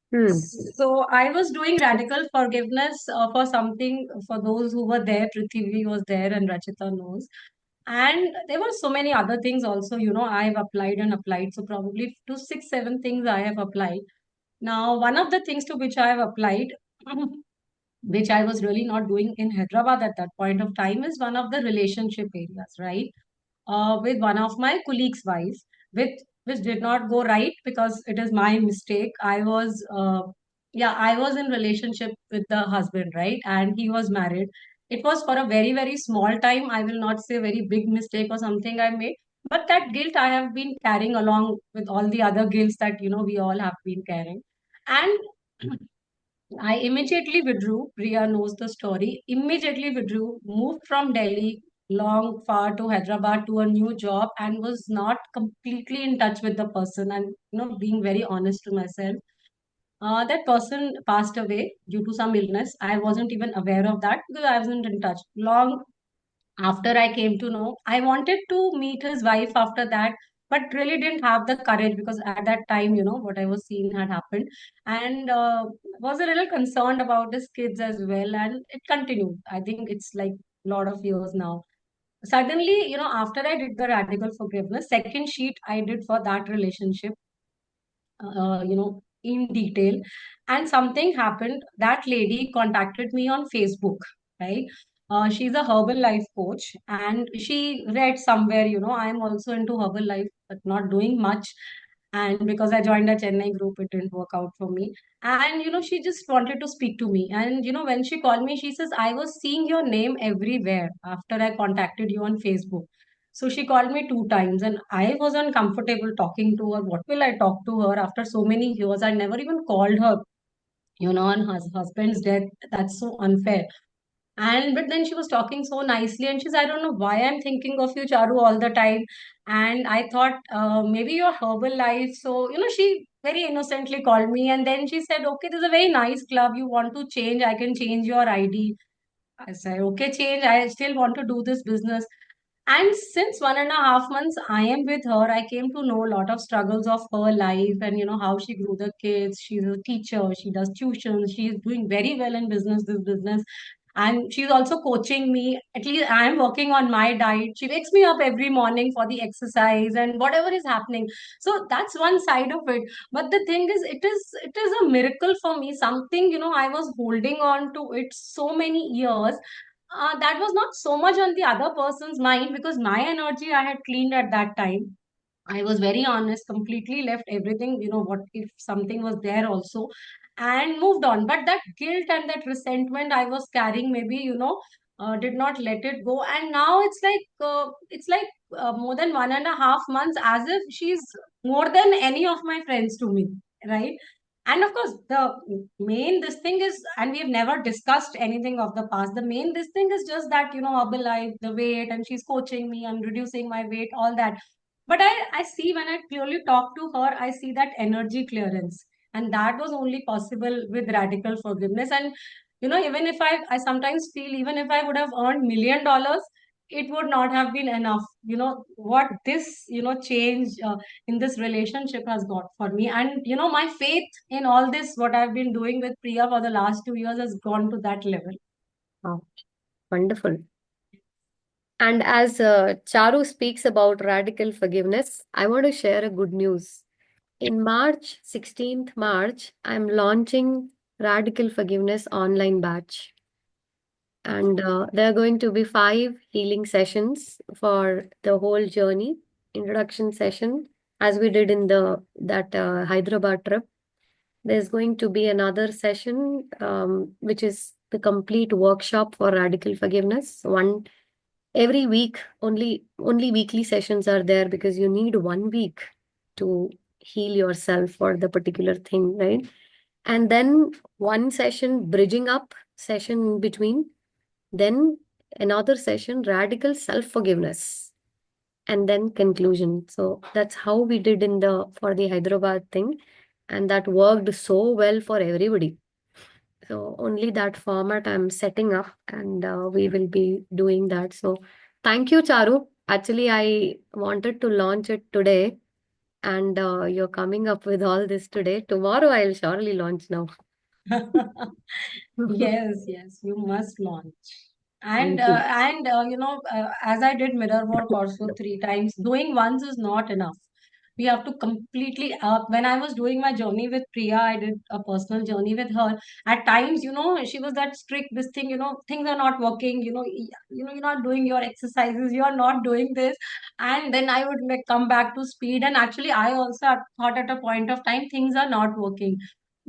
Hmm. So I was doing radical forgiveness for something for those who were there. Prithvi was there and Rachita knows. And there were so many other things also, I've applied and applied. So probably to six, seven things I have applied. Now, one of the things to which I have applied, which I was really not doing in Hyderabad at that point of time, is one of the relationship areas, right? With one of my colleagues' wives, which did not go right because it is my mistake. I was in relationship with the husband, right, and he was married. It was for a very very small time. I will not say very big mistake or something I made, but that guilt I have been carrying along with all the other guilts that we all have been carrying, and I immediately withdrew. Priya knows the story. Immediately withdrew, moved from Delhi long far to Hyderabad to a new job and was not completely in touch with the person. And being very honest to myself, that person passed away due to some illness. I wasn't even aware of that because I wasn't in touch. Long after I came to know, I wanted to meet his wife after that, but really didn't have the courage because at that time, what I was seeing had happened, and was a little concerned about his kids as well. And it continued. I think it's like a lot of years now. Suddenly, after I did the radical forgiveness, second sheet I did for that relationship, in detail. And something happened. That lady contacted me on Facebook, right? She's a herbal life coach, and she read somewhere, I'm also into herbal life, but not doing much. And because I joined a Chennai group, it didn't work out for me. And, she just wanted to speak to me. And, when she called me, she says, I was seeing your name everywhere after I contacted you on Facebook. So she called me two times and I was uncomfortable talking to her. What will I talk to her after so many years? I never even called her, on her husband's death. That's so unfair. And but then she was talking so nicely and she's, I don't know why I'm thinking of you, Charu, all the time. And I thought maybe your herbal life. So, she very innocently called me and then she said, okay, this is a very nice club. You want to change? I can change your ID. I said, okay, change. I still want to do this business. And since 1.5 months I am with her, I came to know a lot of struggles of her life and how she grew the kids. She's a teacher, she does tuitions, she is doing very well in business, this business. And she's also coaching me. At least I am working on my diet. She wakes me up every morning for the exercise and whatever is happening. So that's one side of it. But the thing is, it is a miracle for me. Something, I was holding on to it so many years, that was not so much on the other person's mind because my energy I had cleaned at that time. I was very honest, completely left everything, what if something was there also, and moved on. But that guilt and that resentment I was carrying, maybe, did not let it go. And now it's like more than 1.5 months, as if she's more than any of my friends to me, right? And of course, the main this thing is, and we have never discussed anything of the past. The main this thing is just that, Herbalife, the weight, and she's coaching me and reducing my weight, all that. But I see when I clearly talk to her, I see that energy clearance. And that was only possible with radical forgiveness. And, even if I sometimes feel, even if I would have earned $1 million, it would not have been enough. What this, change in this relationship has got for me. And, my faith in all this, what I've been doing with Priya for the last 2 years has gone to that level. Wow. Wonderful. And as Charu speaks about radical forgiveness, I want to share a good news. In March, 16th March, I'm launching Radical Forgiveness online batch. And there are going to be 5 healing sessions for the whole journey. Introduction session, as we did in that Hyderabad trip. There's going to be another session, which is the complete workshop for radical forgiveness. One every week, only weekly sessions are there because you need 1 week to heal yourself for the particular thing, right? And then one session, bridging up session in between, then another session, radical self-forgiveness, and then conclusion. So that's how we did in the for the Hyderabad thing, and that worked so well for everybody. So only that format I'm setting up, and we will be doing that. So thank you, Charu. Actually, I wanted to launch it today, And you're coming up with all this today. Tomorrow I'll surely launch now. Yes, yes, you must launch. And Thank you. as I did mirror work also 3 times, doing once is not enough. We have to completely when I was doing my journey with Priya, I did a personal journey with her. At times, she was that strict, this thing, things are not working, you're not doing your exercises, you are not doing this. And then I would like come back to speed. And actually, I also thought at a point of time things are not working.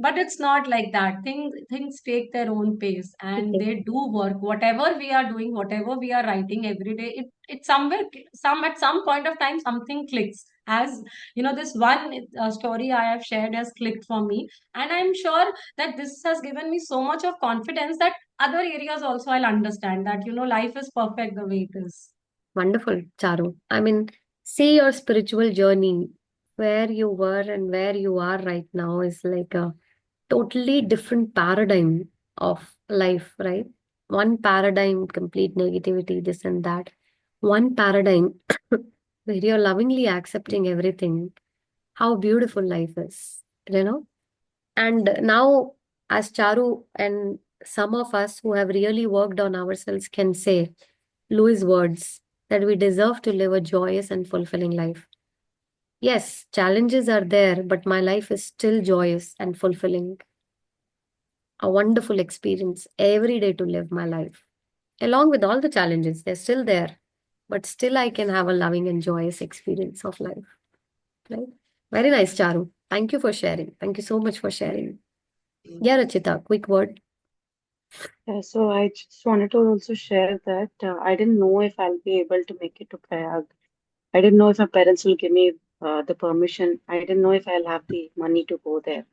But it's not like that. Things take their own pace and Okay. they do work. Whatever we are doing, whatever we are writing every day, it somewhere at some point of time something clicks. As this one story I have shared has clicked for me, and I'm sure that this has given me so much of confidence that other areas also I'll understand that life is perfect the way it is. Wonderful, Charu. I mean, see your spiritual journey, where you were and where you are right now is like a totally different paradigm of life, right? One paradigm, complete negativity, this and that. One paradigm where you're lovingly accepting everything, how beautiful life is, you know? And now, as Charu and some of us who have really worked on ourselves can say, Louis' words, that we deserve to live a joyous and fulfilling life. Yes, challenges are there, but my life is still joyous and fulfilling. A wonderful experience every day to live my life. Along with all the challenges, they're still there, but still I can have a loving and joyous experience of life. Right? Very nice, Charu. Thank you for sharing. Thank you so much for sharing. Yeah, Rachita, quick word. So I just wanted to also share that I didn't know if I'll be able to make it to Prayag. I didn't know if my parents will give me the permission. I didn't know if I'll have the money to go there.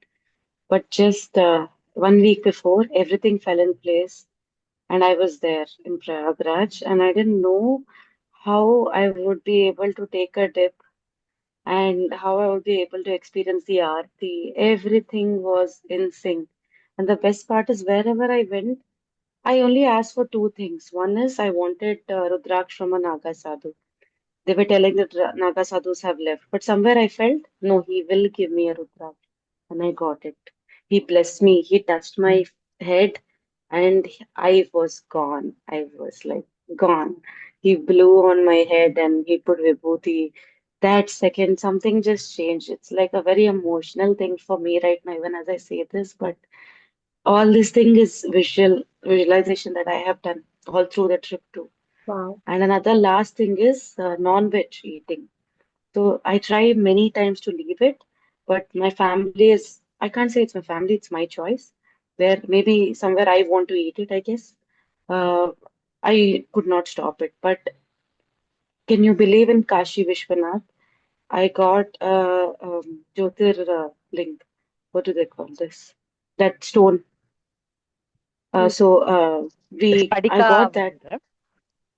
But just 1 week before, everything fell in place, and I was there in Prayagraj, and I didn't know how I would be able to take a dip and how I would be able to experience the aarti. Everything was in sync. And the best part is wherever I went, I only asked for two things. One is I wanted Rudraksh from a Naga sadhu. They were telling that Naga sadhus have left, but somewhere I felt, no, he will give me a Rudraksh. And I got it. He blessed me. He touched my head, and I was gone. I was like gone. He blew on my head and he put vibhuti. That second, something just changed. It's like a very emotional thing for me right now, even as I say this, but all this thing is visualization that I have done all through the trip too. Wow. And another last thing is non-veg eating. So I try many times to leave it, but my family is, I can't say it's my family, it's my choice. Where maybe somewhere I want to eat it, I guess. Uh, I could not stop it. But can you believe in Kashi Vishwanath? I got Jyotir link. What do they call this? That stone. Mm. The I Spadika got one, that. is it?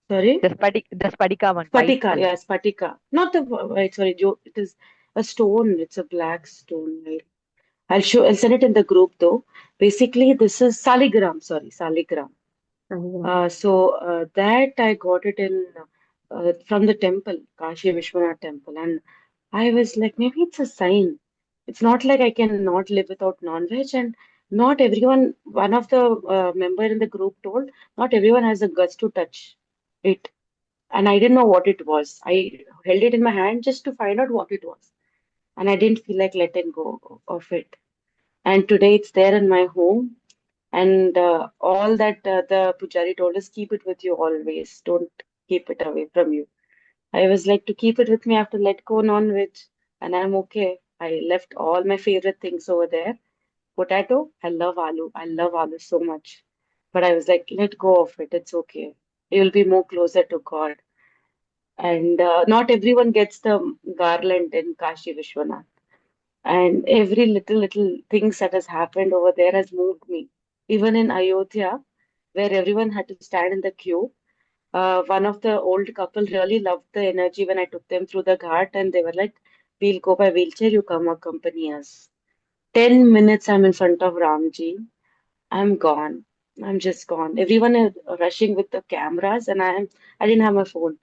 Sorry? The Spadika one, white Spatika, color. yeah, Spatika. Not the white, sorry, it is a stone. It's a black stone. I'll send it in the group though. Basically, this is Saligram, sorry, Saligram. That I got it in from the temple, Kashi Vishwanath temple, and I was like, maybe it's a sign. It's not like I can not live without non-veg, and not everyone. One of the member in the group told, not everyone has the guts to touch it, and I didn't know what it was. I held it in my hand just to find out what it was, and I didn't feel like letting go of it. And today it's there in my home. And all that the pujari told us, keep it with you always. Don't keep it away from you. I was like, to keep it with me, I have to let go non-veg. And I'm okay. I left all my favorite things over there. Potato, I love aloo. I love aloo so much. But I was like, let go of it. It's okay. You'll be more closer to God. And not everyone gets the garland in Kashi Vishwanath. And every little things that has happened over there has moved me. Even in Ayodhya, where everyone had to stand in the queue, one of the old couple really loved the energy when I took them through the ghat, and they were like, "We'll go by wheelchair. You come accompany us." 10 minutes, I'm in front of Ramji. I'm gone. I'm just gone. Everyone is rushing with the cameras, and I didn't have my phone.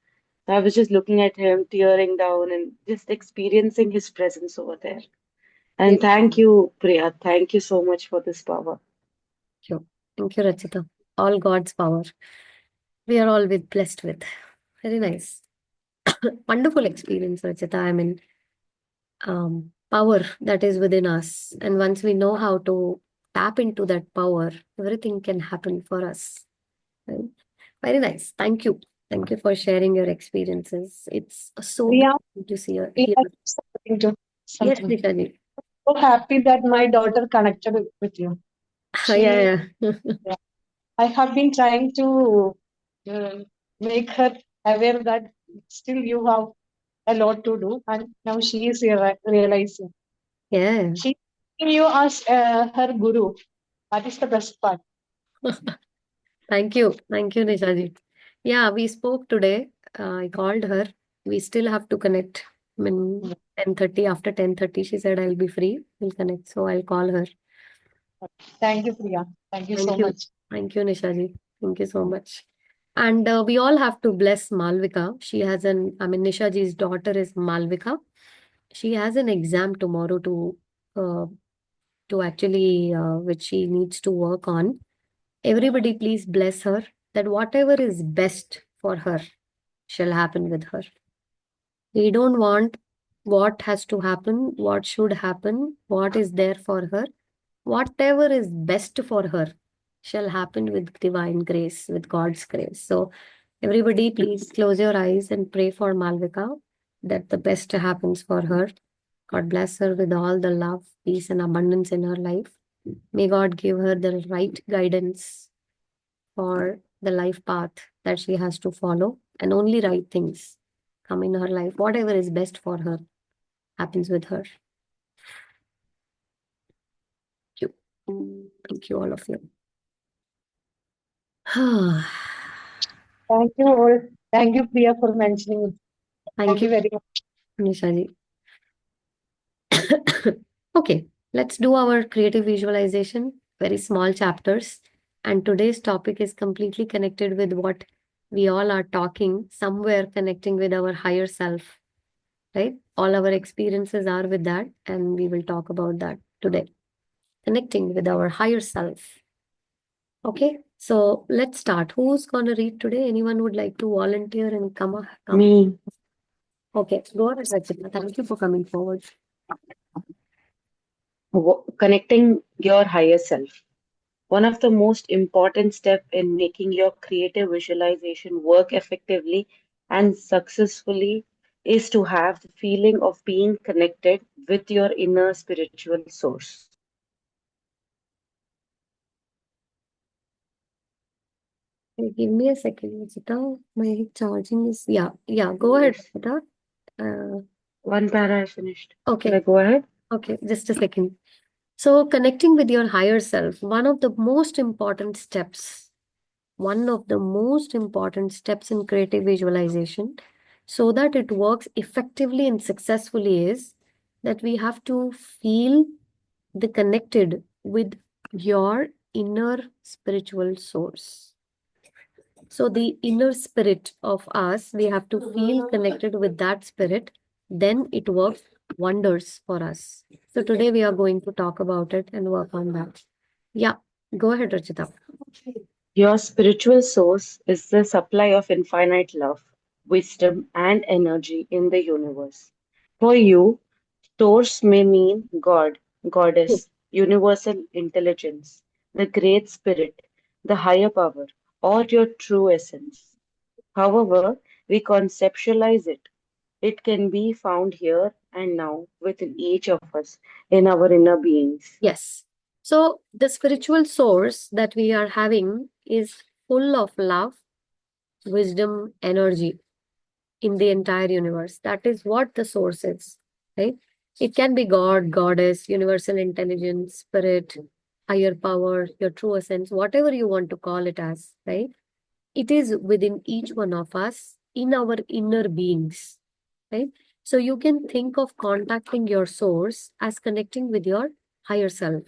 I was just looking at him, tearing down, and just experiencing his presence over there. And Yes, thank you, Priya. Thank you so much for this power. thank you, Rachita. All God's power. We are all blessed with. Very nice. Wonderful experience, Rachita. I mean, power that is within us. And once we know how to tap into that power, everything can happen for us. Right? Very nice. Thank you. Thank you for sharing your experiences. It's so Priya, beautiful to see Priya, hear. something. Yes, Something. Nishaji. So happy that my daughter connected with you. She, Yeah, yeah. yeah, I have been trying to uh, make her aware that still you have a lot to do, and now she is realizing. Yeah. She seeing you as her guru. That is the best part. Thank you. Thank you, Nishaji. Yeah, we spoke today. I called her. We still have to connect. I mean, 10:30, after 10:30, she said I'll be free. We'll connect. So I'll call her. Thank you, Priya. Thank you so Thank you. much. Thank you, Nishaji. Thank you so much. And we all have to bless Malvika. She has Nishaji's daughter is Malvika. She has an exam tomorrow uh, to actually, which she needs to work on. Everybody, please bless her that whatever is best for her shall happen with her. We don't want what has to happen, what should happen, what is there for her. Whatever is best for her shall happen with divine grace, with God's grace. So, everybody, please close your eyes and pray for Malvika that the best happens for her. God bless her with all the love, peace, and abundance in her life. May God give her the right guidance for the life path that she has to follow, and only right things come in her life. Whatever is best for her happens with her. Thank you. Thank you, all of you. Thank you all. Thank you, Priya, for mentioning it. Thank Thank you you, very much. Nishaji. Okay, let's do our creative visualization, very small chapters. And today's topic is completely connected with what we all are talking, somewhere connecting with our higher self, right? All our experiences are with that, and we will talk about that today, connecting with our higher self. Okay, so let's start. Who's going to read today? Anyone would like to volunteer and come? Me. Okay, go ahead, Rachita. Thank you for coming forward. Connecting your higher self. One of the most important steps in making your creative visualization work effectively and successfully is to have the feeling of being connected with your inner spiritual source. Okay, give me a second, Rachita. My charging is, yeah, go ahead, Rachita. Uh, One para I finished. Should I okay, go ahead? okay, just a second. So, connecting with your higher self, one of the most important steps in creative visualization, so that it works effectively and successfully, is that we have to feel the connected with your inner spiritual source. So the inner spirit of us, we have to feel connected with that spirit, then it works wonders for us. So today we are going to talk about it and work on that. Yeah, go ahead, Rachita. Your spiritual source is the supply of infinite love, wisdom, and energy in the universe. For you, source may mean God, Goddess, universal intelligence, the Great Spirit, the higher power, or your true essence. However, we conceptualize it. It can be found here and now within each of us in our inner beings. Yes. So the spiritual source that we are having is full of love, wisdom, energy in the entire universe. That is what the source is, right? It can be God, Goddess, universal intelligence, spirit, higher power, your true essence, whatever you want to call it as, right? It is within each one of us in our inner beings, right? So you can think of contacting your source as connecting with your higher self.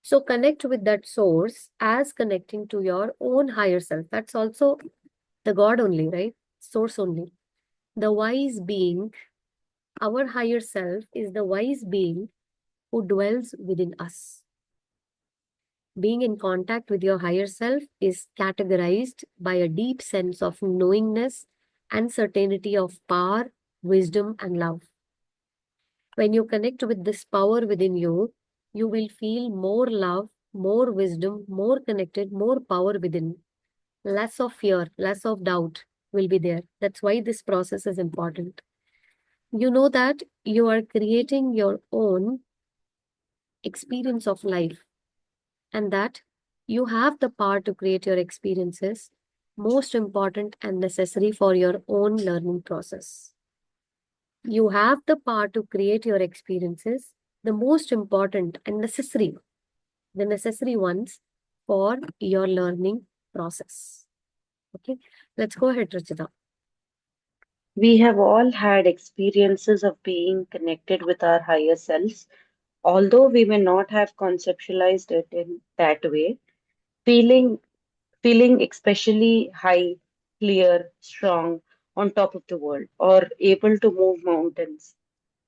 So connect with that source as connecting to your own higher self. That's also the God only, right? Source only. the wise being, our higher self is the wise being who dwells within us. Being in contact with your higher self is categorized by a deep sense of knowingness and certainty of power, wisdom, and love. When you connect with this power within you, you will feel more love, more wisdom, more connected, more power within. Less of fear, less of doubt will be there. That's why this process is important. You know that you are creating your own experience of life, and that you have the power to create your experiences, most important and necessary for your own learning process. You have the power to create your experiences, the most important and necessary, the necessary ones for your learning process. Okay, let's go ahead, Rachita. We have all had experiences of being connected with our higher selves, although we may not have conceptualized it in that way. Feeling feeling especially high, clear, strong, on top of the world, or able to move mountains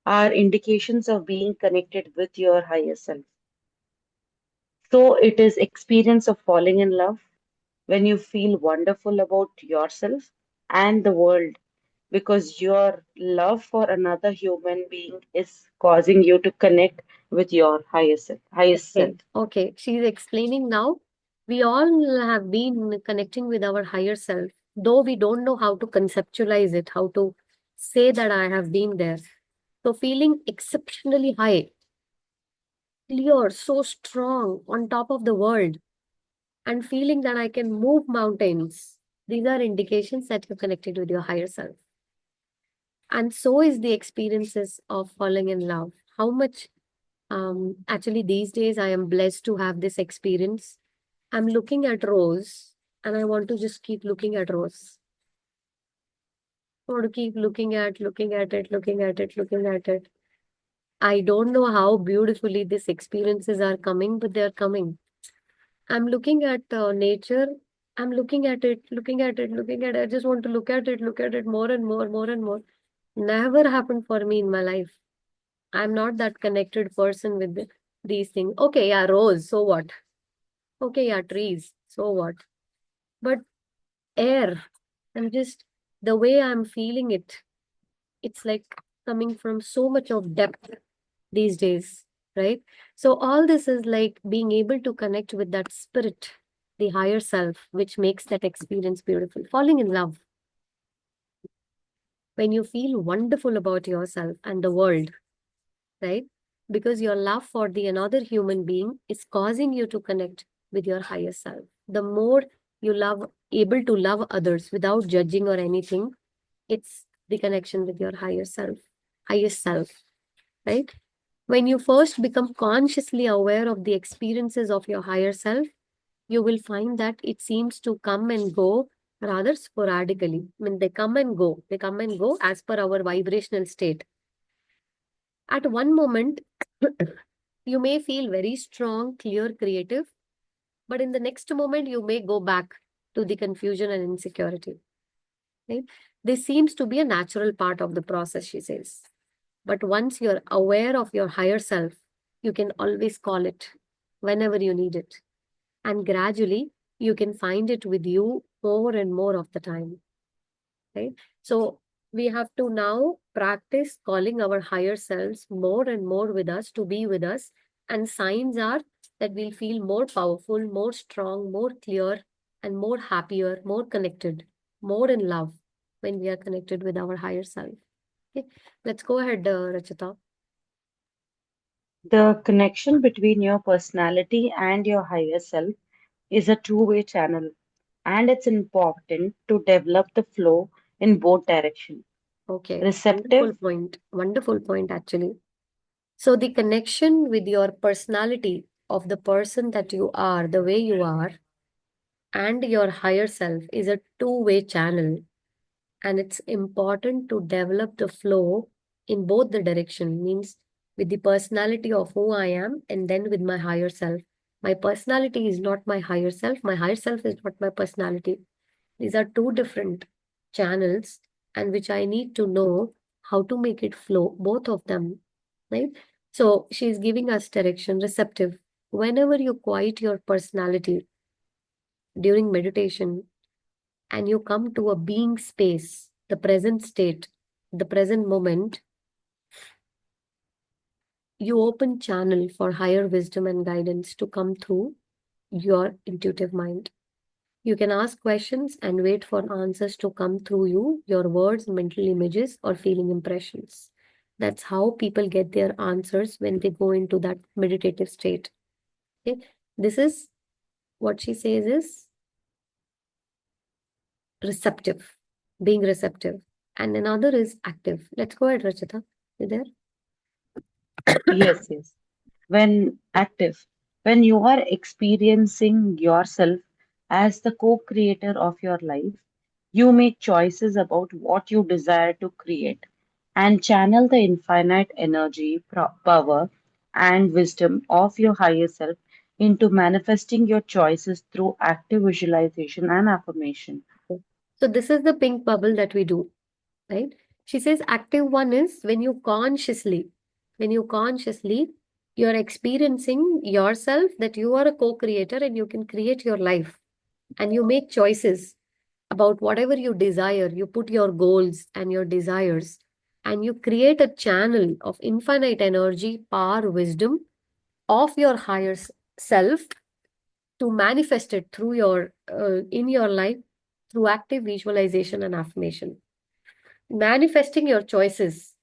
are indications of being connected with your higher self. So it is experience of falling in love when you feel wonderful about yourself and the world because your love for another human being is causing you to connect with your highest self. Okay, she's explaining now. We all have been connecting with our higher self, though we don't know how to conceptualize it, how to say that I have been there. So, feeling exceptionally high, clear, so strong, on top of the world, and feeling that I can move mountains. These are indications that you're connected with your higher self. And so is the experiences of falling in love. How much, actually, these days I am blessed to have this experience. I'm looking at Rose and I want to just keep looking at Rose. I want to keep looking at it, looking at it, looking at it. I don't know how beautifully these experiences are coming, but they're coming. I'm looking at nature. I'm looking at it, looking at it, looking at it. I just want to look at it more and more, more and more. Never happened for me in my life. I'm not that connected person with these things. Okay, yeah, rose, so what? Okay, yeah, trees, so what? But air, I'm just, the way I'm feeling it, it's like coming from so much of depth these days, right? So all this is like being able to connect with that spirit, the higher self, which makes that experience beautiful. Falling in love. When you feel wonderful about yourself and the world, right? Because your love for the another human being is causing you to connect with your higher self. The more you love, able to love others without judging or anything, it's the connection with your higher self, highest self, right? When you first become consciously aware of the experiences of your higher self, you will find that it seems to come and go rather sporadically. I mean, they come and go as per our vibrational state. At one moment, you may feel very strong, clear, creative, but in the next moment, you may go back to the confusion and insecurity. Right? This seems to be a natural part of the process, she says. But once you're aware of your higher self, you can always call it whenever you need it. And gradually, you can find it with you more and more of the time. Right? So we have to now practice calling our higher selves more and more with us to be with us. And signs are that we'll feel more powerful, more strong, more clear, and more happier, more connected, more in love when we are connected with our higher self. Okay, let's go ahead, Rachita. The connection between your personality and your higher self is a two-way channel, and it's important to develop the flow in both directions. Okay, Receptive, wonderful point, actually. So the connection with your personality of the person that you are, the way you are, and your higher self is a two-way channel. And it's important to develop the flow in both the direction, means with the personality of who I am and then with my higher self. My personality is not my higher self. My higher self is not my personality. These are two different channels, and which I need to know how to make it flow, both of them, right? So she's giving us direction, receptive. Whenever you quiet your personality during meditation and you come to a being space, the present state, the present moment, you open channel for higher wisdom and guidance to come through your intuitive mind. You can ask questions and wait for answers to come through you, your words, mental images, or feeling impressions. That's how people get their answers when they go into that meditative state. Okay? This is what she says is receptive, being receptive. And another is active. Let's go ahead, Rachita. You there? Yes, yes. When active, when you are experiencing yourself as the co-creator of your life, you make choices about what you desire to create and channel the infinite energy, power, and wisdom of your higher self into manifesting your choices through active visualization and affirmation. So this is the pink bubble that we do, right? She says active one is when you consciously, you're experiencing yourself that you are a co-creator and you can create your life and you make choices about whatever you desire. You put your goals and your desires and you create a channel of infinite energy, power, wisdom of your higher self to manifest it through your in your life through active visualization and affirmation. Manifesting your choices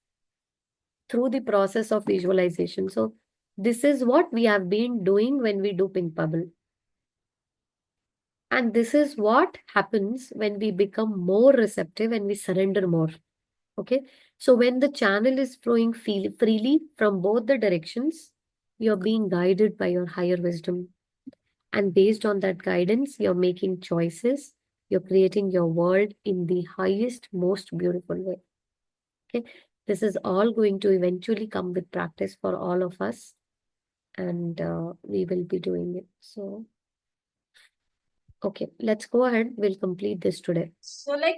through the process of visualization. So this is what we have been doing when we do pink bubble. And this is what happens when we become more receptive and we surrender more. Okay. So when the channel is flowing freely from both the directions, you're being guided by your higher wisdom. And based on that guidance, you're making choices. You're creating your world in the highest, most beautiful way. Okay. This is all going to eventually come with practice for all of us. And we will be doing it. So, okay, let's go ahead. We'll complete this today. So, like,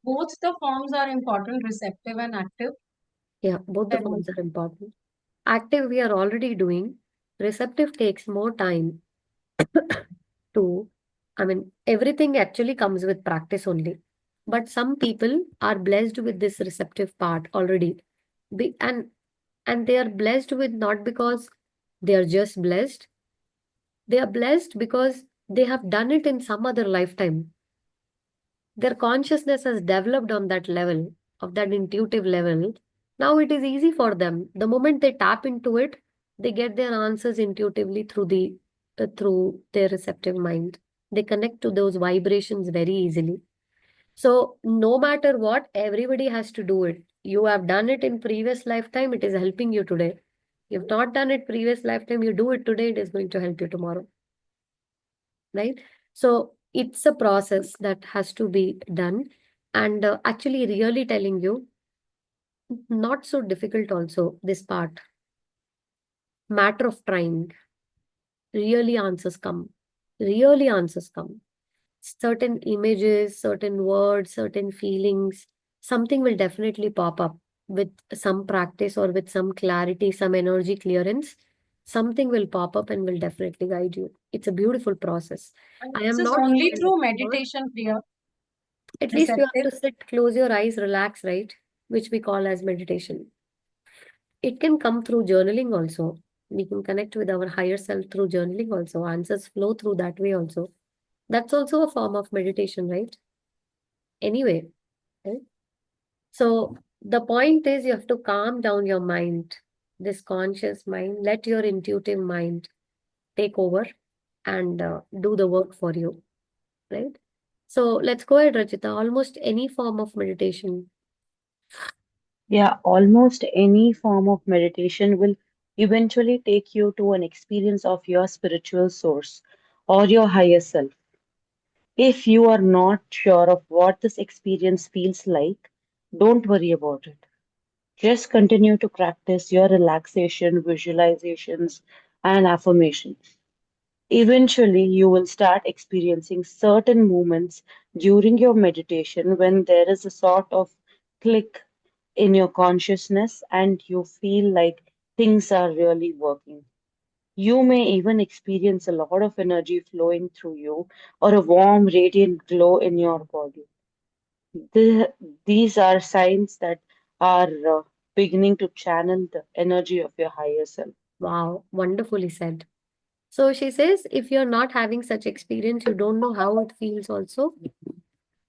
both the forms are important, receptive and active. Yeah, both the And forms are important. Active, we are already doing. Receptive takes more time to, I mean, everything actually comes with practice only. But some people are blessed with this receptive part already. Be, and they are blessed with not because they are just blessed. They are blessed because they have done it in some other lifetime. Their consciousness has developed on that level, of that intuitive level. Now it is easy for them. The moment they tap into it, they get their answers intuitively through their receptive mind. They connect to those vibrations very easily. So no matter what, everybody has to do it. You have done it in previous lifetime, it is helping you today. You've not done it previous lifetime, you do it today, it is going to help you tomorrow. Right? So it's a process that has to be done. And actually, really telling you, not so difficult also, this part. Matter of trying. Really answers come. Really answers come. Certain images, certain words, certain feelings, something will definitely pop up with some practice or with some clarity, some energy clearance. Something will pop up and will definitely guide you. It's a beautiful process. I this am is not only an through expert. meditation, Priya. At least you have Receptive. to sit, close your eyes, relax, right? Which we call as meditation. It can come through journaling also. We can connect with our higher self through journaling also. Answers flow through that way also. That's also a form of meditation, right? Anyway, right? So the point is you have to calm down your mind, this conscious mind, let your intuitive mind take over and do the work for you, right? So let's go ahead, Rachita. Almost any form of meditation. Yeah, almost any form of meditation will eventually take you to an experience of your spiritual source or your higher self. If you are not sure of what this experience feels like, don't worry about it. Just continue to practice your relaxation, visualizations, and affirmations. Eventually, you will start experiencing certain moments during your meditation when there is a sort of click in your consciousness and you feel like things are really working. You may even experience a lot of energy flowing through you or a warm, radiant glow in your body. The, these are signs that are beginning to channel the energy of your higher self. Wow, wonderfully said. So she says, if you're not having such experience, you don't know how it feels also.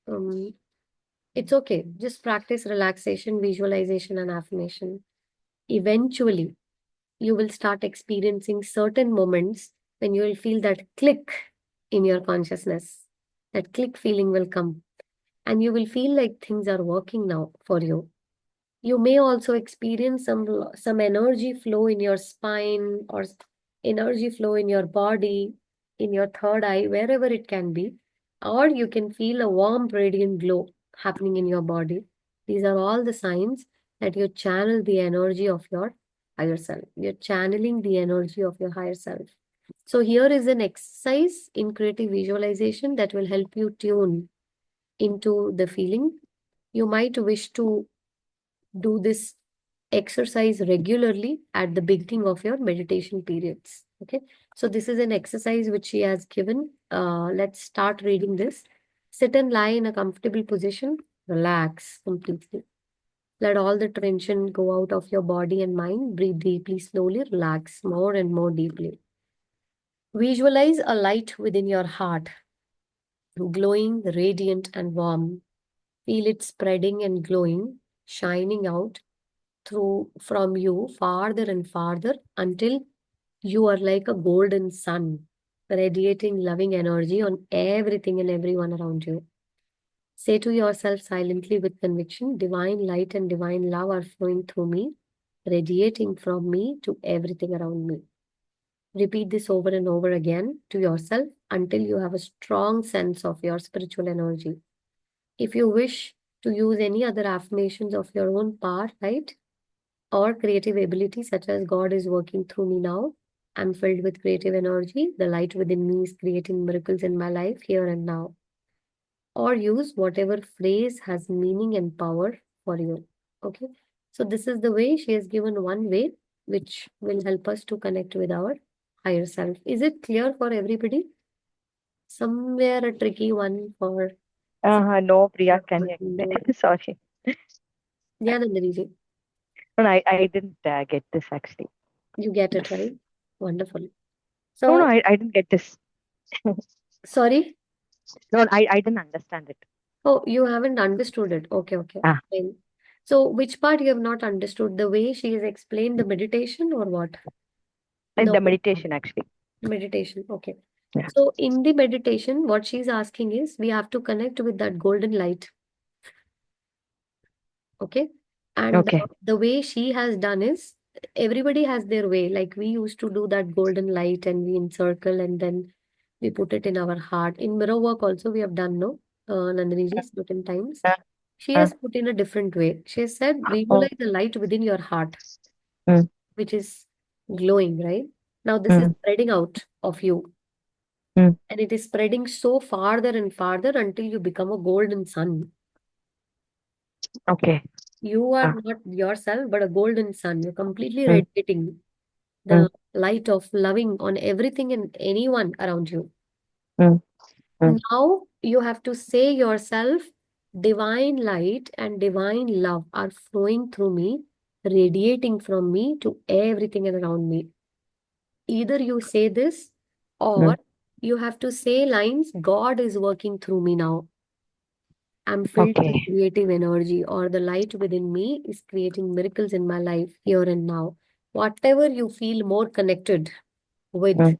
Um, it's okay. Just practice relaxation, visualization, and affirmation. Eventually, you will start experiencing certain moments when you will feel that click in your consciousness. That click feeling will come, and you will feel like things are working now for you. You may also experience some energy flow in your spine or energy flow in your body, in your third eye, wherever it can be, or you can feel a warm radiant glow happening in your body. These are all the signs that you channel the energy of your higher self. You're channeling the energy of your higher self. So here is an exercise in creative visualization that will help you tune into the feeling. You might wish to do this exercise regularly at the beginning of your meditation periods. Okay, so this is an exercise which she has given. Let's start reading this. Sit and lie in a comfortable position. Relax completely. Let all the tension go out of your body and mind. Breathe deeply, slowly. Relax more and more deeply. Visualize a light within your heart, glowing, radiant, and warm. Feel it spreading and glowing, shining out through from you farther and farther until you are like a golden sun, radiating loving energy on everything and everyone around you. Say to yourself silently with conviction, divine light and divine love are flowing through me, radiating from me to everything around me. Repeat this over and over again to yourself until you have a strong sense of your spiritual energy. If you wish to use any other affirmations of your own power, right? Or creative ability, such as God is working through me now. I'm filled with creative energy. The light within me is creating miracles in my life here and now. Or use whatever phrase has meaning and power for you. Okay. So, this is the way she has given one way which will help us to connect with our higher self. Is it clear for everybody? Somewhere a tricky one for some. No, Priya, can you explain? Sorry. Yeah, Nandini, No, I didn't get this actually. you get it, Yes. right? Wonderful. No, So, I didn't get this. sorry. No, I didn't understand it. Oh, you haven't understood it. Okay, okay. Ah, Fine. So, which part you have not understood? The way she has explained the meditation or what? and No, the meditation actually. meditation. Okay. Yeah. So, in the meditation, what she's asking is we have to connect with that golden light. Okay. And Okay. the way she has done is everybody has their way. Like we used to do that golden light and we encircle and then we put it in our heart. In mirror work also we have done, no? Nandini ji, certain times. Uh, She uh, has put in a different way. She has said, oh, visualize the light within your heart, mm, which is glowing, right? Now, this is mm, spreading out of you, mm. and it is spreading so farther and farther until you become a golden sun. Okay. You are Ah, not yourself, but a golden sun. You're completely mm, radiating mm, the light of loving on everything and anyone around you. mm, mm. Now, you have to say yourself, divine light and divine love are flowing through me, radiating from me to everything around me. Either you say this or Mm. you have to say lines, God is working through me now. I'm filled with Okay. creative energy, or the light within me is creating miracles in my life here and now. Whatever you feel more connected with, Mm,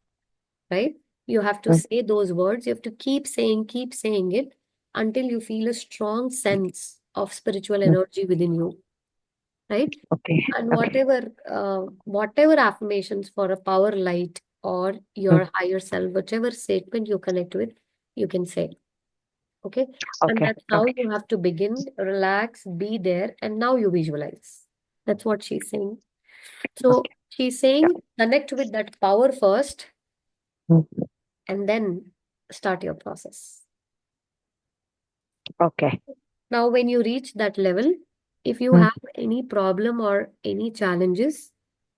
right? You have to mm. say those words. You have to keep saying it until you feel a strong sense of spiritual Mm. energy within you, right? Okay. And Okay. whatever affirmations for a power light or Mm. your higher self, whichever statement you connect with, you can say. Okay. And Okay. that's how Okay. you have to begin, relax, be there, and now you visualize. That's what she's saying. So Okay. she's Yeah. saying connect with that power first Mm. and then start your process. Okay. Now, when you reach that level, If you mm, have any problem or any challenges,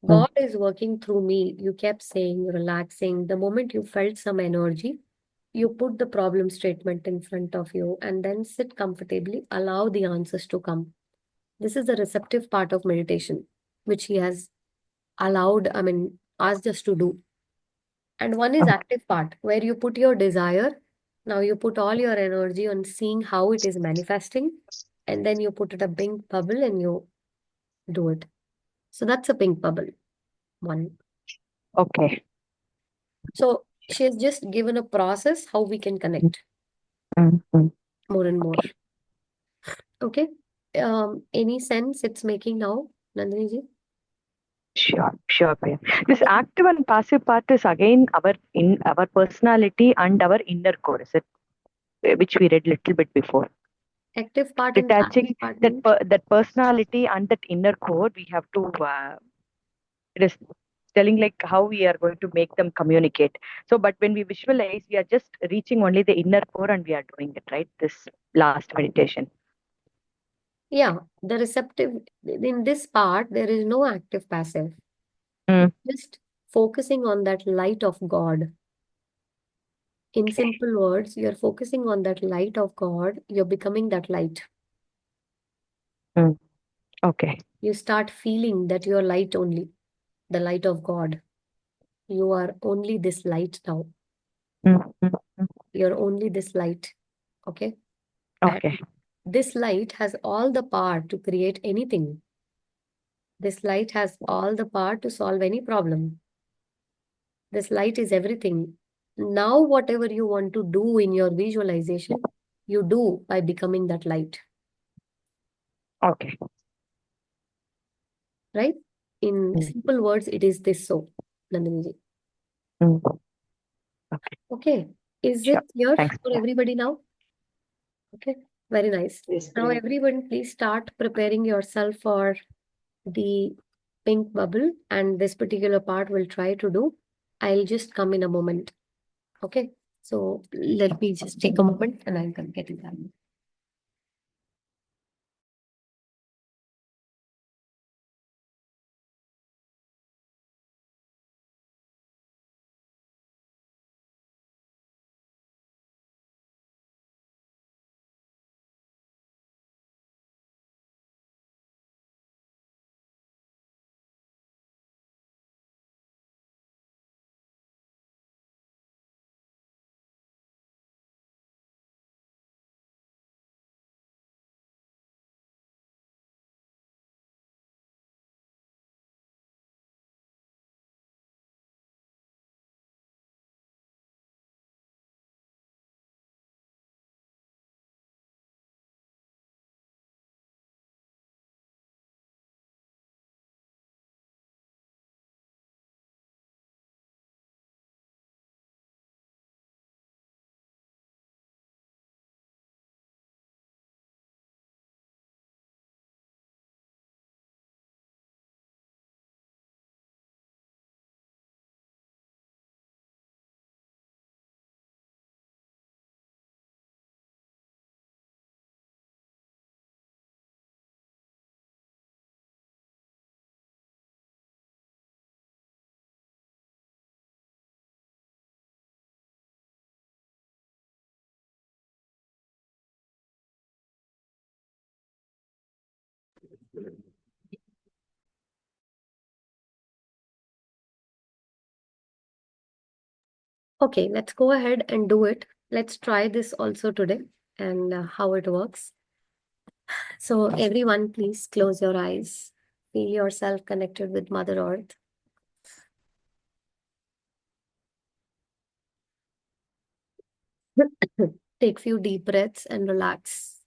mm, God is working through me. You kept saying, relaxing. The moment you felt some energy, you put the problem statement in front of you and then sit comfortably, allow the answers to come. This is the receptive part of meditation, which He has asked us to do. And one is okay. active part, where you put your desire. Now you put all your energy on seeing how it is manifesting, and then you put it a pink bubble and you do it. So that's a pink bubble one. Okay. So she has just given a process how we can Mm, connect mm. more and more. Okay. Any sense it's making now, Nandini ji? Sure, Priya. This active and passive part is again our personality and our inner core, is it? Which we read little bit before. Active part and passive Detaching part that means? that personality and that inner core, we have to. It is telling like how we are going to make them communicate. So, but when we visualize, we are just reaching only the inner core and we are doing it right. This last meditation. Yeah, the receptive, in this part, there is no active passive. Mm, Just focusing on that light of God. In okay. simple words, you're focusing on that light of God, you're becoming that light. Mm, okay. You start feeling that you're light only, the light of God. You are only this light now. Mm, mm, mm. You're only this light. Okay. And Okay. this light has all the power to create anything. This light has all the power to solve any problem. This light is everything. Now, whatever you want to do in your visualization, you do by becoming that light, Okay. right? In Mm, simple words, it is this so, Nandini ji. mm. Okay. Okay. Is Sure. it clear Thanks, for Priya. everybody now? Okay. Very nice. Yes, Now, Priya. everyone, please start preparing yourself for the pink bubble, and this particular part we'll try to do. I'll just come in a moment. Okay. So let me just take a moment and I'll get it done. Okay, let's go ahead and do it. Let's try this also today and how it works. So, everyone, please close your eyes. Feel yourself connected with Mother Earth. Take few deep breaths and relax.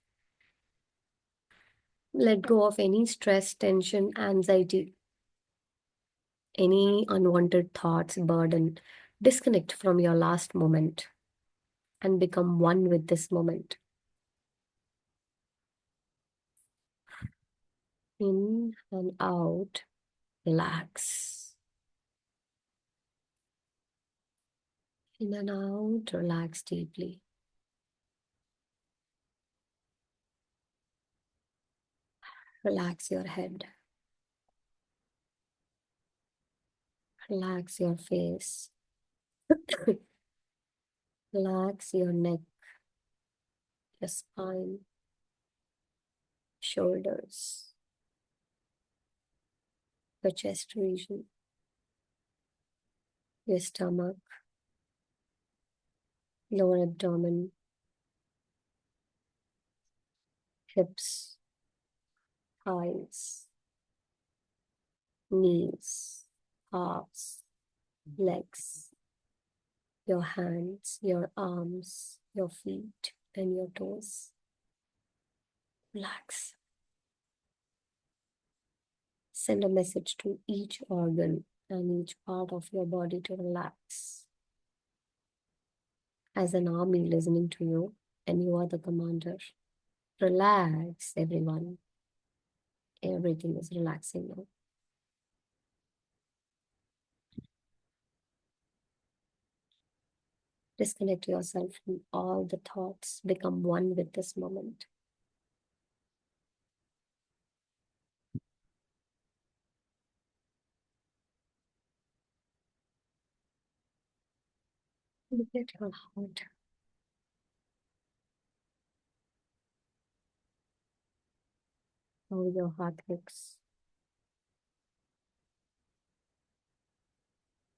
Let go of any stress, tension, anxiety, any unwanted thoughts, burden. Disconnect from your last moment and become one with this moment. In and out, relax. In and out, relax deeply. Relax your head. Relax your face. Relax your neck, your spine, shoulders, your chest region, your stomach, lower abdomen, hips, thighs, knees, calves, legs, your hands, your arms, your feet, and your toes. Relax. Send a message to each organ and each part of your body to relax. As an army listening to you, and you are the commander. Relax, everyone. Everything is relaxing now. Disconnect yourself from all the thoughts. Become one with this moment. Look at your heart. How your heart looks.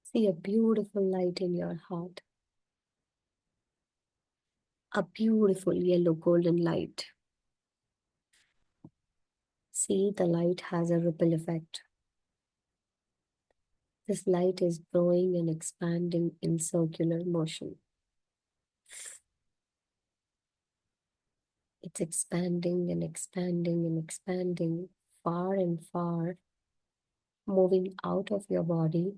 See a beautiful light in your heart. A beautiful yellow golden light. See, the light has a ripple effect. This light is growing and expanding in circular motion. It's expanding and expanding and expanding far and far, moving out of your body.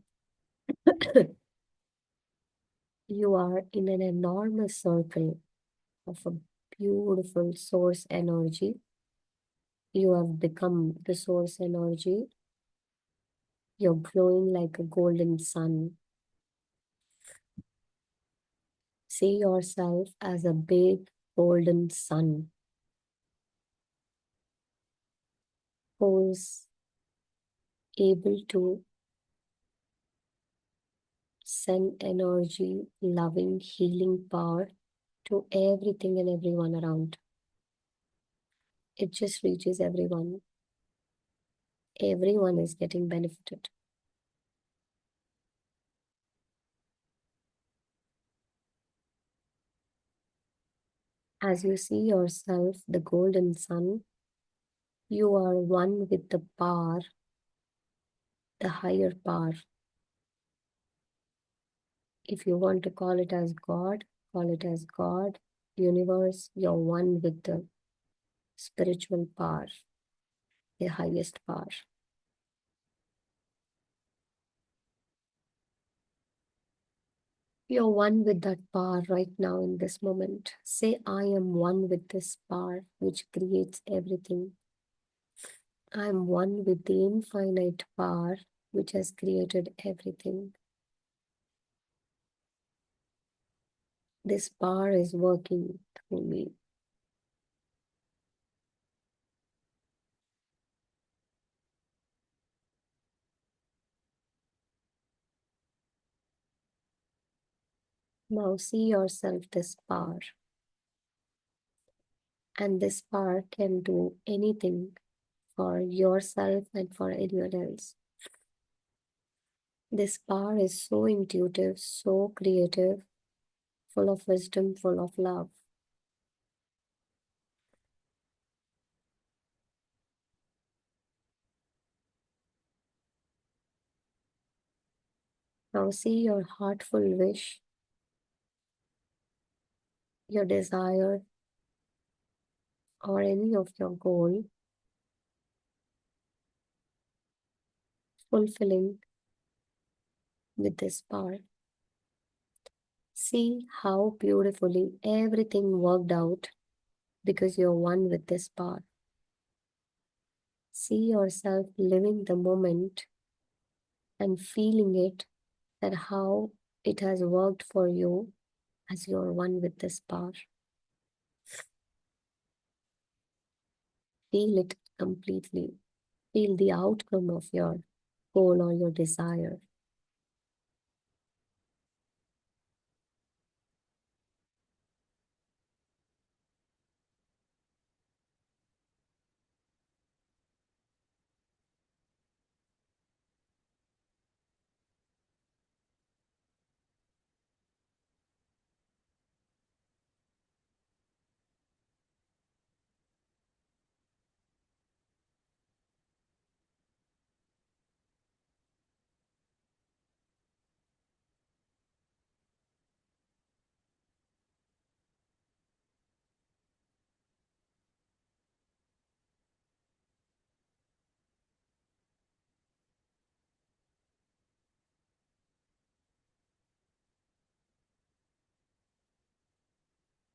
You are in an enormous circle of a beautiful source energy. You have become the source energy. You're glowing like a golden sun. See yourself as a big golden sun who's able to send energy, loving, healing power to everything and everyone around. It just reaches everyone. Everyone is getting benefited. As you see yourself, the golden sun, you are one with the power, the higher power. If you want to call it as God, call it as God, universe, you're one with the spiritual power, the highest power. You're one with that power right now in this moment. Say, I am one with this power which creates everything. I am one with the infinite power which has created everything. This power is working through me. Now see yourself this power. And this power can do anything for yourself and for anyone else. This power is so intuitive, so creative, full of wisdom, full of love. Now see your heartful wish, your desire, or any of your goal fulfilling with this power. See how beautifully everything worked out because you're one with this power. See yourself living the moment and feeling it, that how it has worked for you as you're one with this power. Feel it completely. Feel the outcome of your goal or your desire.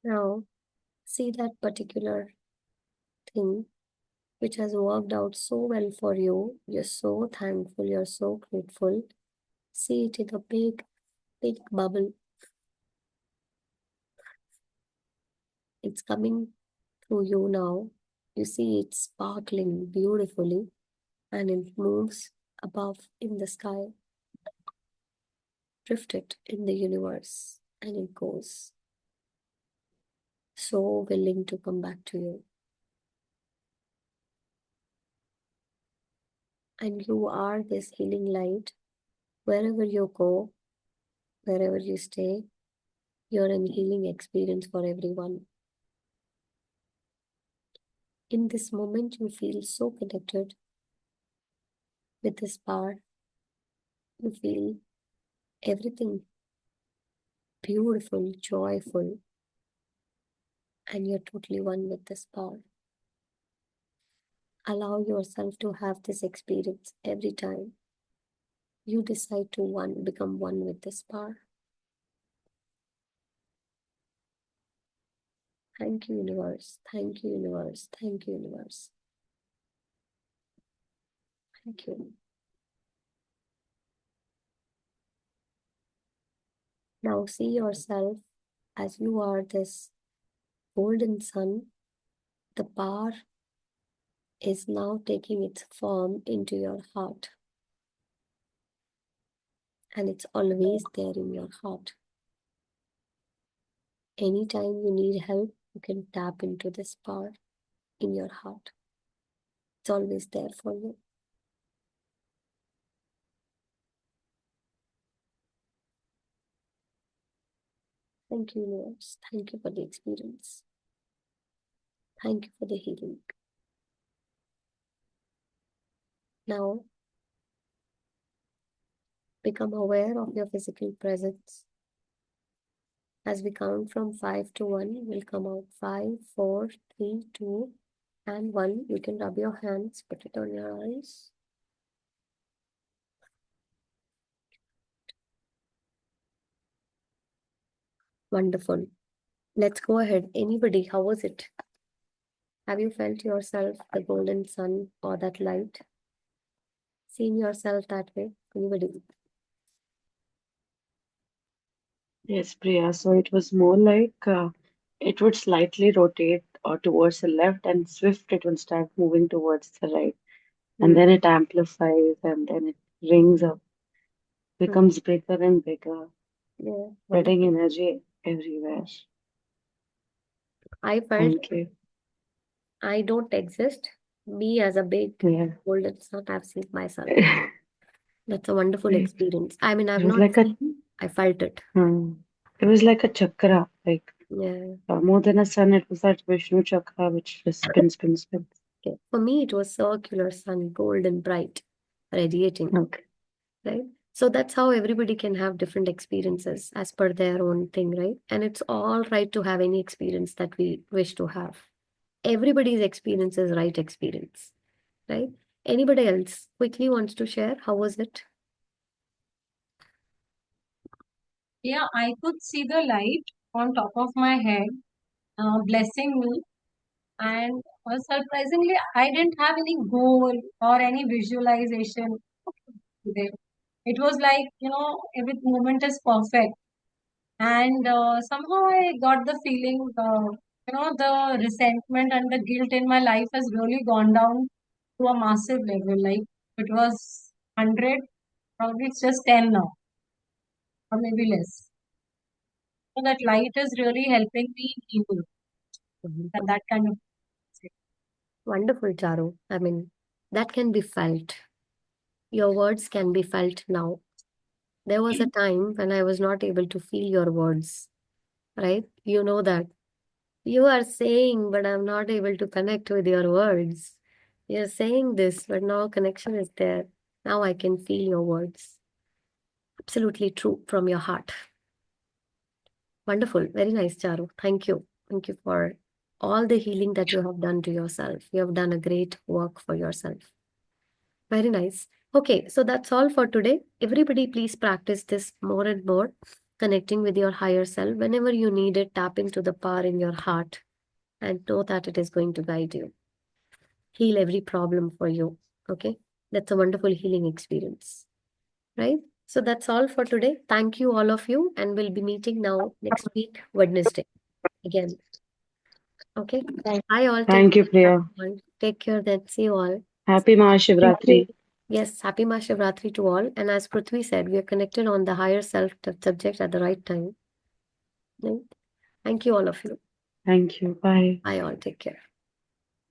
Now, see that particular thing which has worked out so well for you. You're so thankful, you're so grateful. See it in a big, big bubble. It's coming through you now. You see it sparkling beautifully and it moves above in the sky, drifted in the universe, and it goes so willing to come back to you. And you are this healing light. Wherever you go, wherever you stay, you're an healing experience for everyone. In this moment, you feel so connected with this power. You feel everything beautiful, joyful, and you're totally one with this power. Allow yourself to have this experience every time you decide to become one with this power. Thank you, universe. Thank you, universe. Thank you, universe. Thank you. Now see yourself as you are this golden sun. The power is now taking its form into your heart. And it's always there in your heart. Anytime you need help, you can tap into this power in your heart. It's always there for you. Thank you, universe. Thank you for the experience. Thank you for the healing. Now, become aware of your physical presence. As we count from 5 to 1, we'll come out 5, 4, 3, 2, and 1. You can rub your hands, put it on your eyes. Wonderful. Let's go ahead. Anybody, how was it? Have you felt yourself the golden sun or that light? Seen yourself that way? Anybody? Yes, Priya. So it was more like it would slightly rotate or towards the left, and swift it will start moving towards the right. And then it amplifies and then it rings up, becomes bigger and bigger, Yeah, spreading wonderful. energy everywhere. I felt Thank you. I don't exist. Me as a big Yeah. golden sun, I've seen myself. That's a wonderful It experience. I mean, I've was not like a seen, I felt it. it was like a chakra, like Yeah. more than a sun, it was that Vishnu chakra which just spins, spins, spins. Okay. For me, it was circular sun, golden bright, radiating, Okay. right? So that's how everybody can have different experiences as per their own thing, right? And it's all right to have any experience that we wish to have. Everybody's experience is right experience, right? Anybody else quickly wants to share? How was it? Yeah, I could see the light on top of my head, blessing me. And surprisingly, I didn't have any goal or any visualization today. It was like, every moment is perfect. And somehow I got the feeling the resentment and the guilt in my life has really gone down to a massive level. Like it was 100, probably it's just 10 now, or maybe less. So that light is really helping me heal and that kind of thing. Wonderful, Charu. I mean, that can be felt. Your words can be felt now. There was a time when I was not able to feel your words, right? You know that. You are saying, but I'm not able to connect with your words. You're saying this, but now connection is there. Now I can feel your words. Absolutely true from your heart. Wonderful. Very nice, Charu. Thank you. Thank you for all the healing that you have done to yourself. You have done a great work for yourself. Very nice. Okay, so that's all for today. Everybody, please practice this more and more, connecting with your higher self. Whenever you need it, tap into the power in your heart and know that it is going to guide you. Heal every problem for you. Okay, that's a wonderful healing experience, right? So that's all for today. Thank you, all of you, and we'll be meeting now next week, Wednesday, again. Okay. Thank Bye, all. Thank you, Take care. Priya. Bye, all. Take care then. See you all. Happy you. Mahashivratri. Yes, happy Mahashivratri to all. And as Prithvi said, we are connected on the higher self subject at the right time. Right? Thank you, all of you. Thank you. Bye. Bye, all. Take care.